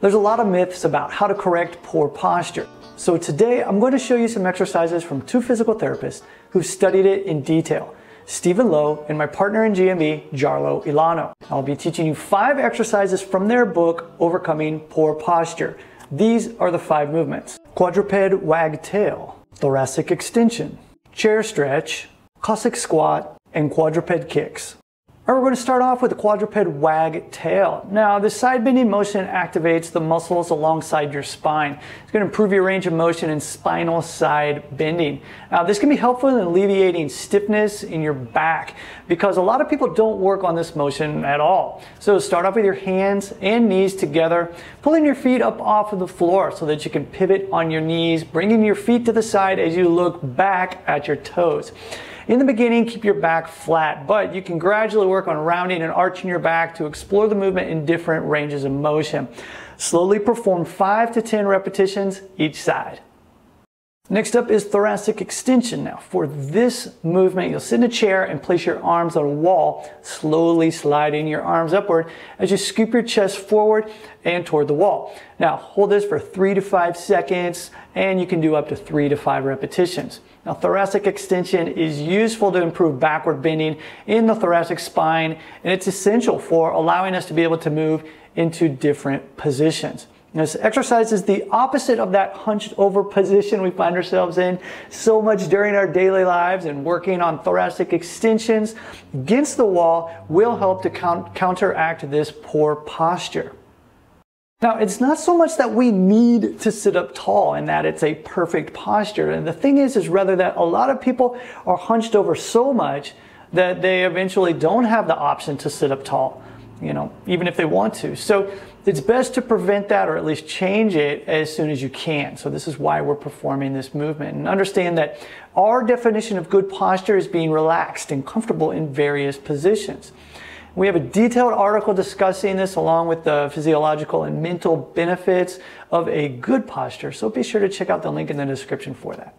There's a lot of myths about how to correct poor posture. So today I'm going to show you some exercises from two physical therapists who've studied it in detail. Steven Low and my partner in GMB, Jarlo Ilano. I'll be teaching you 5 exercises from their book, Overcoming Poor Posture. These are the 5 movements: Quadruped Wagtail, Thoracic Extension, Chair Stretch, Cossack Squat, and Quadruped Kicks. Alright, we're going to start off with the Quadruped Wagtail. Now, this side bending motion activates the muscles alongside your spine. It's going to improve your range of motion and spinal side bending. Now, this can be helpful in alleviating stiffness in your back because a lot of people don't work on this motion at all. So start off with your hands and knees together, pulling your feet up off of the floor so that you can pivot on your knees, bringing your feet to the side as you look back at your toes. In the beginning, keep your back flat, but you can gradually work on rounding and arching your back to explore the movement in different ranges of motion. Slowly perform 5 to 10 repetitions each side. Next up is thoracic extension. Now, for this movement, you'll sit in a chair and place your arms on a wall, slowly sliding your arms upward as you scoop your chest forward and toward the wall. Now, hold this for 3 to 5 seconds, and you can do up to 3 to 5 repetitions. Now, thoracic extension is useful to improve backward bending in the thoracic spine, and it's essential for allowing us to be able to move into different positions. This exercise is the opposite of that hunched over position we find ourselves in so much during our daily lives, and working on thoracic extensions against the wall will help to counteract this poor posture. Now, it's not so much that we need to sit up tall and that it's a perfect posture. And the thing is rather that a lot of people are hunched over so much that they eventually don't have the option to sit up tall, even if they want to. So it's best to prevent that, or at least change it as soon as you can. So this is why we're performing this movement. And understand that our definition of good posture is being relaxed and comfortable in various positions. We have a detailed article discussing this along with the physiological and mental benefits of a good posture. So be sure to check out the link in the description for that.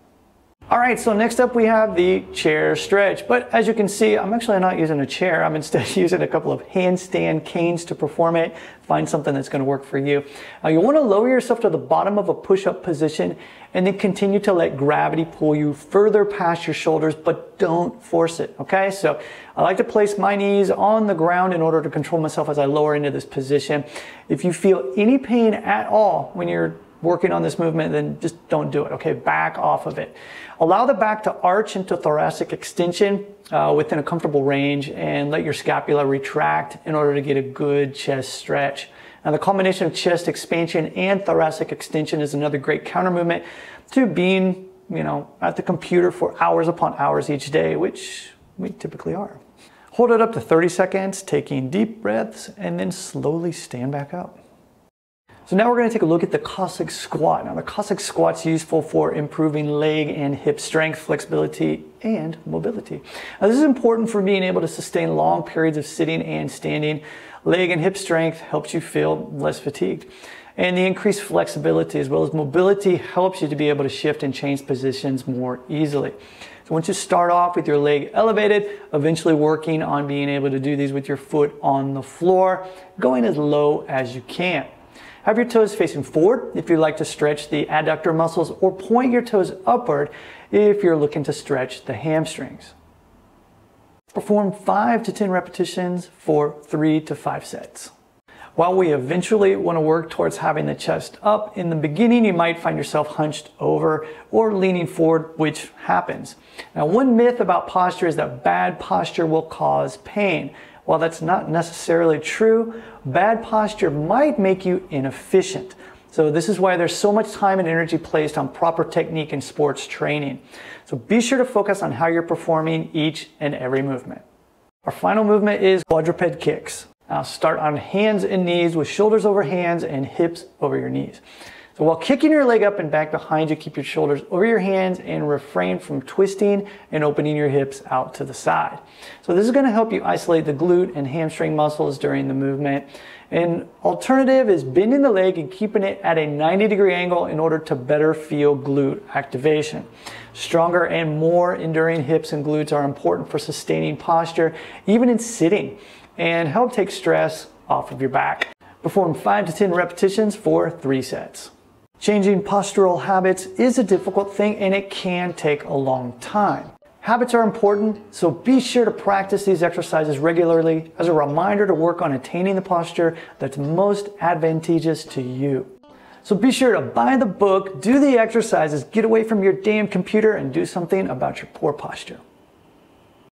Alright, so next up we have the chair stretch. But as you can see, I'm actually not using a chair. I'm instead using a couple of handstand canes to perform it. Find something that's going to work for you. You want to lower yourself to the bottom of a push-up position and then continue to let gravity pull you further past your shoulders, but don't force it, okay? So I like to place my knees on the ground in order to control myself as I lower into this position. If you feel any pain at all when you're working on this movement, then just don't do it, okay? Back off of it. Allow the back to arch into thoracic extension within a comfortable range, and let your scapula retract in order to get a good chest stretch. Now, the combination of chest expansion and thoracic extension is another great counter movement to being, at the computer for hours upon hours each day, which we typically are. Hold it up to 30 seconds, taking deep breaths, and then slowly stand back up. So now we're going to take a look at the Cossack Squat. Now, the Cossack Squat's useful for improving leg and hip strength, flexibility, and mobility. Now, this is important for being able to sustain long periods of sitting and standing. Leg and hip strength helps you feel less fatigued. And the increased flexibility as well as mobility helps you to be able to shift and change positions more easily. So once you start off with your leg elevated, eventually working on being able to do these with your foot on the floor, going as low as you can. Have your toes facing forward if you like to stretch the adductor muscles, or point your toes upward if you're looking to stretch the hamstrings. Perform 5 to 10 repetitions for 3 to 5 sets. While we eventually want to work towards having the chest up, in the beginning you might find yourself hunched over or leaning forward, which happens. Now, one myth about posture is that bad posture will cause pain. While that's not necessarily true, bad posture might make you inefficient. So this is why there's so much time and energy placed on proper technique in sports training. So be sure to focus on how you're performing each and every movement. Our final movement is quadruped kicks. Now start on hands and knees with shoulders over hands and hips over your knees. So while kicking your leg up and back behind you, keep your shoulders over your hands and refrain from twisting and opening your hips out to the side. So this is going to help you isolate the glute and hamstring muscles during the movement. An alternative is bending the leg and keeping it at a 90-degree angle in order to better feel glute activation. Stronger and more enduring hips and glutes are important for sustaining posture, even in sitting, and help take stress off of your back. Perform 5 to 10 repetitions for 3 sets. Changing postural habits is a difficult thing and it can take a long time. Habits are important, so be sure to practice these exercises regularly as a reminder to work on attaining the posture that's most advantageous to you. So be sure to buy the book, do the exercises, get away from your damn computer, and do something about your poor posture.